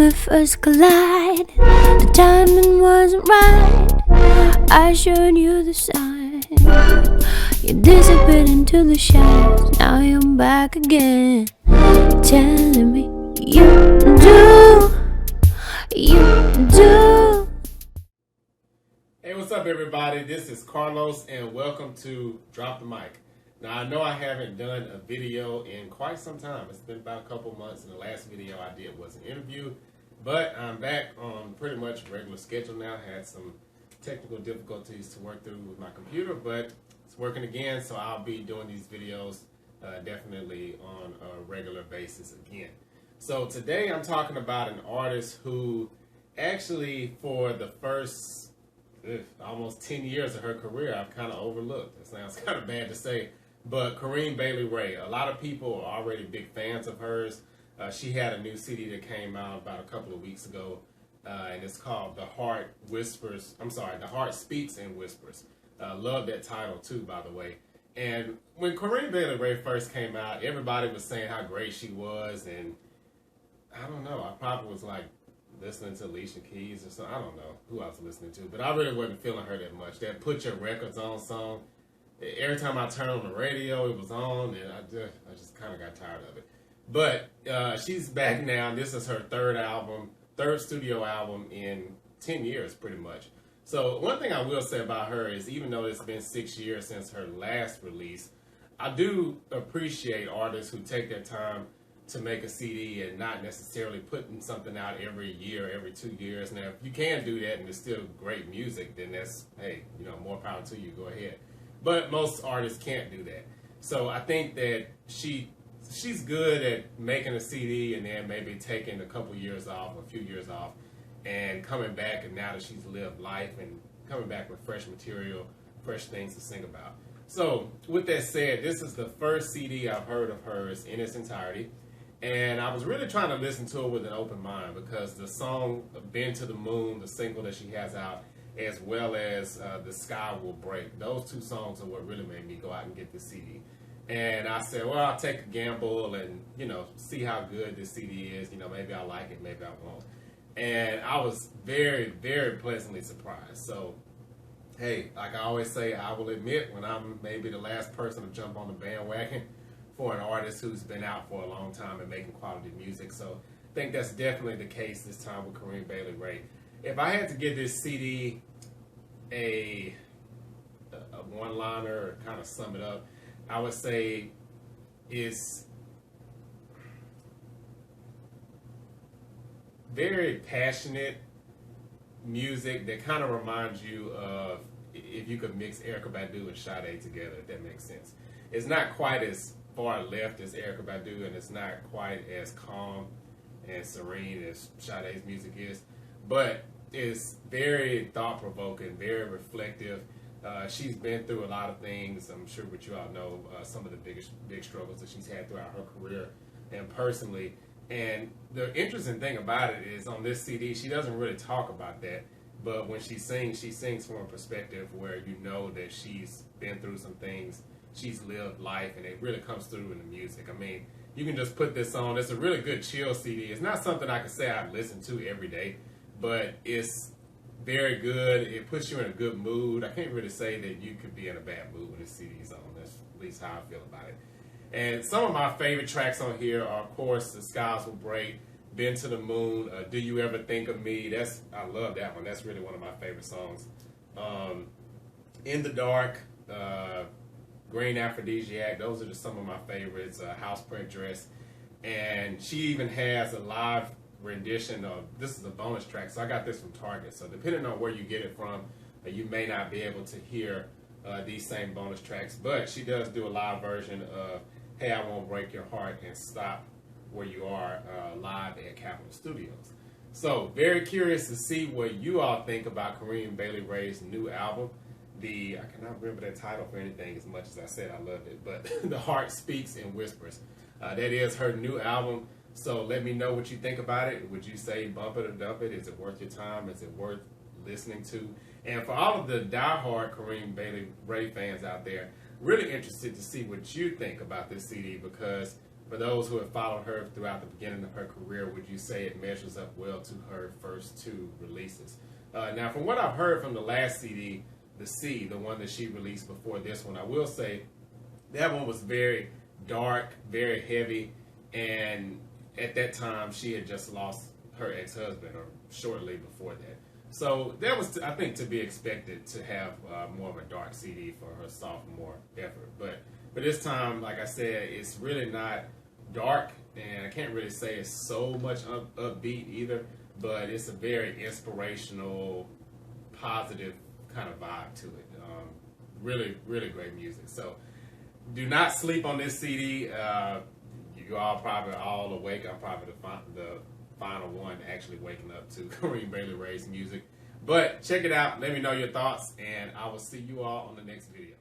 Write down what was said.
we first collide, the timing wasn't right. I showed you the sign. You disappeared into the shadows. Now you're back again, telling me you do. Hey, what's up, everybody? This is Carlos, and welcome to Drop the Mic. Now, I know I haven't done a video in quite some time. It's been about a couple months, and the last video I did was an interview. But I'm back on pretty much regular schedule now. Had some technical difficulties to work through with my computer, but it's working again, so I'll be doing these videos definitely on a regular basis again. So today I'm talking about an artist who actually, for the first almost 10 years of her career, I've kind of overlooked. It sounds kind of bad to say, but Corinne Bailey Rae. A lot of people are already big fans of hers. She had a new CD that came out about a couple of weeks ago, and it's called The Heart Whispers. The Heart Speaks and Whispers. Love that title too, by the way. And when Corinne Bailey Rae first came out, everybody was saying how great she was, and I don't know, I probably was like listening to Alicia Keys or something. I don't know who I was listening to, but I really wasn't feeling her that much. That Put Your Records On song, every time I turned on the radio, it was on, and I just kind of got tired of it. But she's back now. This is her third studio album in 10 years, pretty much. So one thing I will say about her is, even though it's been 6 years since her last release, I do appreciate artists who take their time to make a CD and not necessarily putting something out every year, every 2 years. Now, if you can do that and it's still great music, then that's, hey, more power to you, go ahead. But most artists can't do that. So I think that she's good at making a CD and then maybe taking a couple years off, a few years off, and coming back, and now that she's lived life and coming back with fresh material, fresh things to sing about. So with that said, this is the first CD I've heard of hers in its entirety. And I was really trying to listen to it with an open mind, because the song Been to the Moon, the single that she has out, as well as The Sky Will Break, those two songs are what really made me go out and get the CD. And I said, well, I'll take a gamble and, see how good this CD is. Maybe I like it, maybe I won't. And I was very, very pleasantly surprised. So, hey, like I always say, I will admit when I'm maybe the last person to jump on the bandwagon for an artist who's been out for a long time and making quality music. So I think that's definitely the case this time with Corinne Bailey Rae. If I had to give this CD a one-liner or kind of sum it up, I would say it's very passionate music that kind of reminds you of if you could mix Erykah Badu and Sade together, if that makes sense. It's not quite as far left as Erykah Badu, and it's not quite as calm and serene as Sade's music is, but it's very thought-provoking, very reflective. She's been through a lot of things. I'm sure what you all know, some of the big struggles that she's had throughout her career and personally. And the interesting thing about it is, on this CD, she doesn't really talk about that, but when she sings from a perspective where you know that she's been through some things, she's lived life, and it really comes through in the music. I mean, you can just put this on. It's a really good chill CD. It's not something I can say I listen to every day, but it's very good. It puts you in a good mood. I can't really say that you could be in a bad mood when this CD's on. That's at least how I feel about it. And some of my favorite tracks on here are, of course, The Skies Will Break, Been to the Moon, Do You Ever Think of Me? I love that one. That's really one of my favorite songs. In the Dark, Green Aphrodisiac, those are just some of my favorites. Houseprint Dress. And she even has a live rendition of, this is a bonus track, so I got this from Target. So depending on where you get it from, you may not be able to hear these same bonus tracks, but she does do a live version of Hey, I Won't Break Your Heart and Stop Where You Are live at Capitol Studios. So very curious to see what you all think about Corinne Bailey Rae's new album. I cannot remember that title for anything as much as I said I loved it, but The Heart Speaks and Whispers. That is her new album. So let me know what you think about it. Would you say bump it or dump it? Is it worth your time? Is it worth listening to? And for all of the diehard Corinne Bailey Rae fans out there, really interested to see what you think about this CD, because for those who have followed her throughout the beginning of her career, would you say it measures up well to her first two releases? Now, from what I've heard from the last CD, The Sea, the one that she released before this one, I will say that one was very dark, very heavy, and at that time she had just lost her ex-husband, or shortly before that. So that was, I think, to be expected to have more of a dark CD for her sophomore effort. But this time, like I said, it's really not dark, and I can't really say it's so much upbeat either, but it's a very inspirational, positive kind of vibe to it. Really, really great music. So do not sleep on this CD. You all probably all awake. I'm probably the final one actually waking up to Corinne Bailey Rae's music. But check it out. Let me know your thoughts, and I will see you all on the next video.